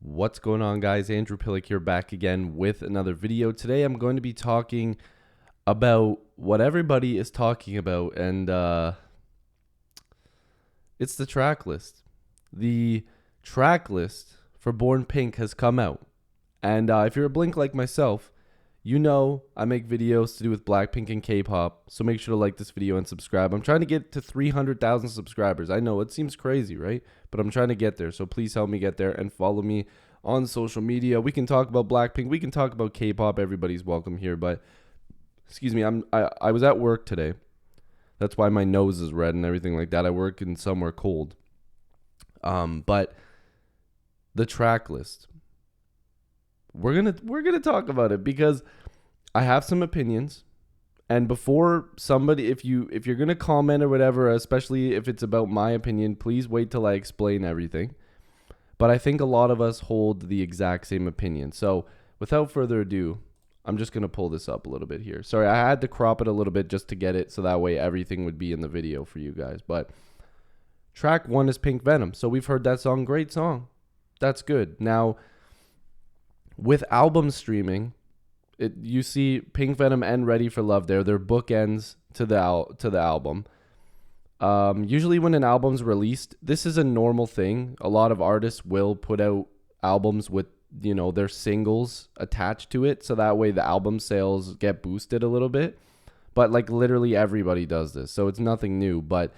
What's going on, guys? Andrew Piluk here, back again with another video. Today I'm going to be talking about what everybody is talking about, and it's the track list. The track list for Born Pink has come out, and if you're a Blink like myself, you know I make videos to do with Blackpink and K-pop, so make sure to like this video and subscribe. I'm trying to get to 300,000 subscribers. I know it seems crazy, right? But I'm trying to get there, so please help me get there and follow me on social media. We can talk about Blackpink, we can talk about K-pop. Everybody's welcome here, but excuse me, I was at work today. That's why my nose is red and everything like that. I work in somewhere cold. But the track list, we're gonna talk about it because I have some opinions. And before somebody, if you're gonna comment or whatever, especially if it's about my opinion, please wait till I explain everything. But I think a lot of us hold the exact same opinion. So without further ado, I'm just gonna pull this up a little bit here. Sorry, I had to crop it a little bit just to get it so that way everything would be in the video for you guys. But track 1 is Pink Venom. So we've heard that song. Great song. That's good. Now, with album streaming, you see Pink Venom and Ready for Love there. They're bookends to the album. Usually when an album's released, this is a normal thing. A lot of artists will put out albums with, their singles attached to it, so that way the album sales get boosted a little bit. But like literally everybody does this, so it's nothing new. But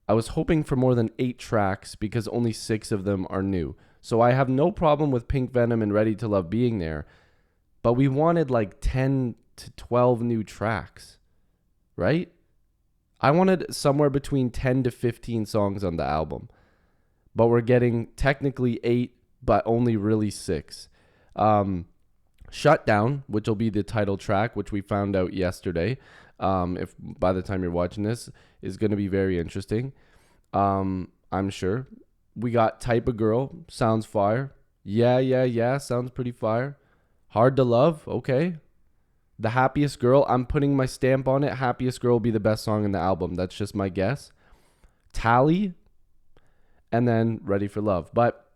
I was hoping for more than 8 tracks because only 6 of them are new. So I have no problem with Pink Venom and Ready to Love being there, but we wanted like 10 to 12 new tracks, right? I wanted somewhere between 10 to 15 songs on the album, but we're getting technically 8, but only really 6. Shut Down, which will be the title track, which we found out yesterday, if by the time you're watching this, is going to be very interesting. I'm sure. We got Type of Girl, sounds fire. Yeah, sounds pretty fire. Hard to Love, okay. The Happiest Girl, I'm putting my stamp on it. Happiest Girl will be the best song in the album. That's just my guess. Tally, and then Ready for Love. But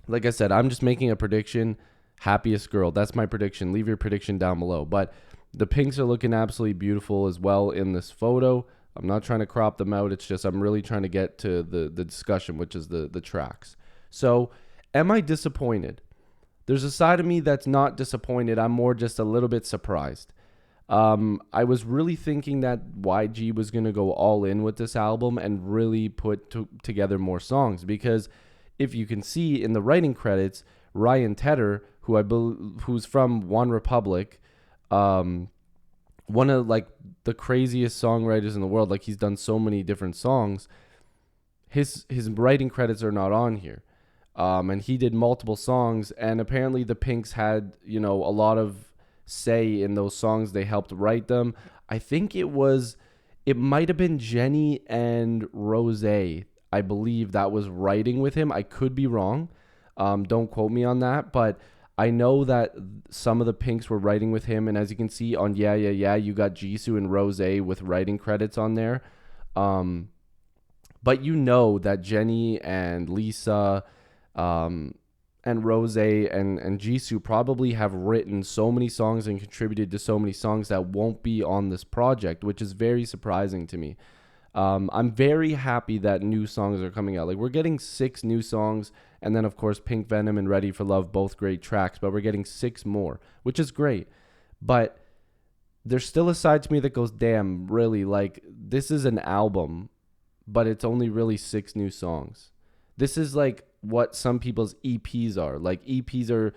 like I said, I'm just making a prediction. Happiest Girl, that's my prediction. Leave your prediction down below. But the pinks are looking absolutely beautiful as well in this photo. I'm not trying to crop them out. It's just I'm really trying to get to the discussion, which is the tracks. So am I disappointed? There's a side of me that's not disappointed. I'm more just a little bit surprised. I was really thinking that YG was going to go all in with this album and really put together more songs, because if you can see in the writing credits, Ryan Tedder, who's from One Republic, one of like the craziest songwriters in the world, like he's done so many different songs, his writing credits are not on here. And he did multiple songs, and apparently the Pinks had, a lot of say in those songs. They helped write them. I think it might have been Jenny and Rose, I believe, that was writing with him. I could be wrong. Don't quote me on that, but I know that some of the Pinks were writing with him, and as you can see on Yeah, you got Jisoo and Rose with writing credits on there. But that Jenny and Lisa, and Rose and Jisoo probably have written so many songs and contributed to so many songs that won't be on this project, which is very surprising to me. I'm very happy that new songs are coming out. Like, we're getting 6 new songs, and then of course Pink Venom and Ready for Love, both great tracks, but we're getting 6 more, which is great. But there's still a side to me that goes, damn, really, like, this is an album, but it's only really 6 new songs. This is like what some people's EPs are. Like, EPs are,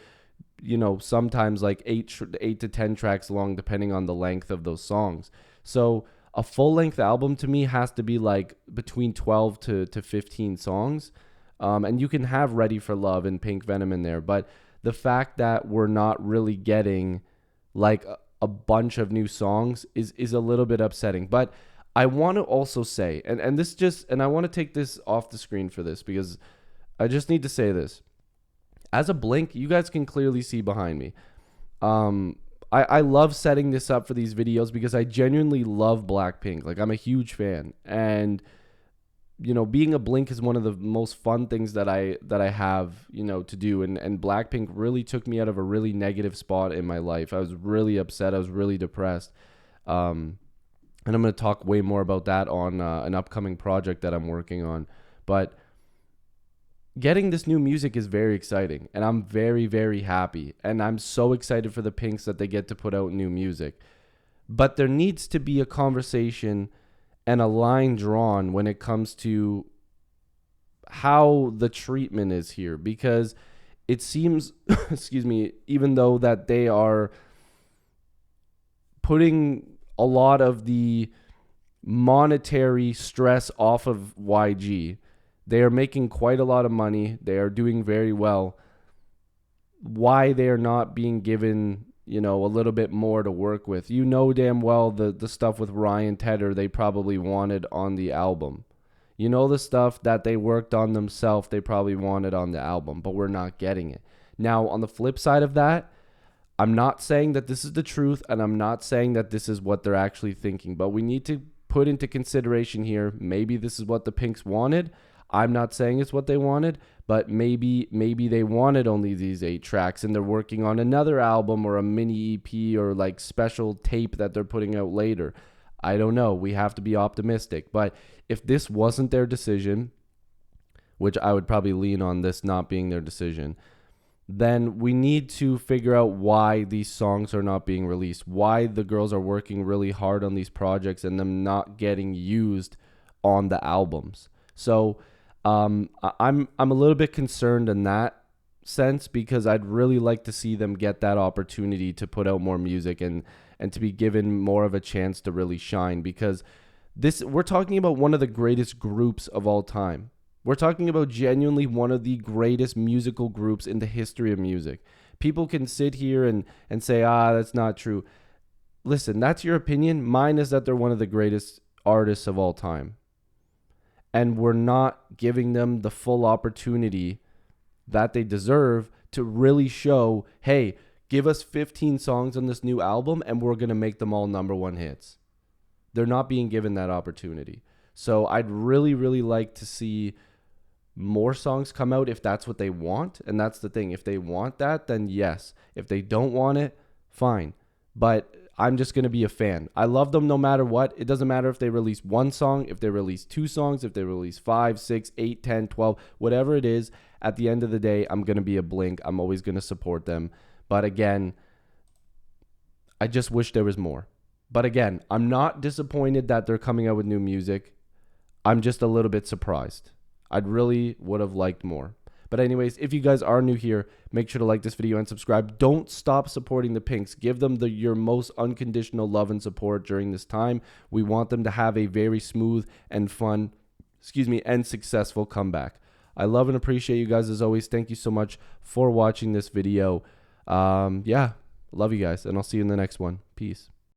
sometimes like 8 to 10 tracks long, depending on the length of those songs. So a full-length album to me has to be like between 12 to 15 songs. And you can have Ready for Love and Pink Venom in there. But the fact that we're not really getting like a bunch of new songs is a little bit upsetting. But I want to also say, and I want to take this off the screen for this, because I just need to say this. As a Blink, you guys can clearly see behind me. I love setting this up for these videos because I genuinely love Blackpink. Like, I'm a huge fan. And being a Blink is one of the most fun things that I have, to do. And Blackpink really took me out of a really negative spot in my life. I was really upset. I was really depressed. And I'm going to talk way more about that on an upcoming project that I'm working on. But getting this new music is very exciting, and I'm very, very happy. And I'm so excited for the Pinks that they get to put out new music. But there needs to be a conversation and a line drawn when it comes to how the treatment is here, because it seems, excuse me, even though that they are putting a lot of the monetary stress off of YG, they are making quite a lot of money. They are doing very well. Why they are not being given, a little bit more to work with? Damn well the stuff with Ryan Tedder they probably wanted on the album. The stuff that they worked on themselves they probably wanted on the album, but we're not getting it. Now, on the flip side of that, I'm not saying that this is the truth, and I'm not saying that this is what they're actually thinking, but we need to put into consideration here, maybe this is what the Pinks wanted. I'm not saying it's what they wanted, but maybe they wanted only these 8 tracks and they're working on another album or a mini EP or like special tape that they're putting out later. I don't know. We have to be optimistic. But if this wasn't their decision, which I would probably lean on this not being their decision, then we need to figure out why these songs are not being released, why the girls are working really hard on these projects and them not getting used on the albums. So I'm a little bit concerned in that sense, because I'd really like to see them get that opportunity to put out more music and to be given more of a chance to really shine, because we're talking about one of the greatest groups of all time. We're talking about genuinely one of the greatest musical groups in the history of music. People can sit here and say, that's not true. Listen, that's your opinion. Mine is that they're one of the greatest artists of all time. And we're not giving them the full opportunity that they deserve to really show, hey, give us 15 songs on this new album and we're going to make them all #1 hits. They're not being given that opportunity. So I'd really, really like to see more songs come out if that's what they want. And that's the thing. If they want that, then yes. If they don't want it, fine. But I'm just going to be a fan. I love them no matter what. It doesn't matter if they release 1 song, if they release 2 songs, if they release 5, 6, 8, 10, 12, whatever it is. At the end of the day, I'm going to be a Blink. I'm always going to support them. But again, I just wish there was more. But again, I'm not disappointed that they're coming out with new music. I'm just a little bit surprised. I'd really would have liked more. But anyways, if you guys are new here, make sure to like this video and subscribe. Don't stop supporting the Pinks. Give them your most unconditional love and support during this time. We want them to have a very smooth and fun, and successful comeback. I love and appreciate you guys as always. Thank you so much for watching this video. Love you guys, and I'll see you in the next one. Peace.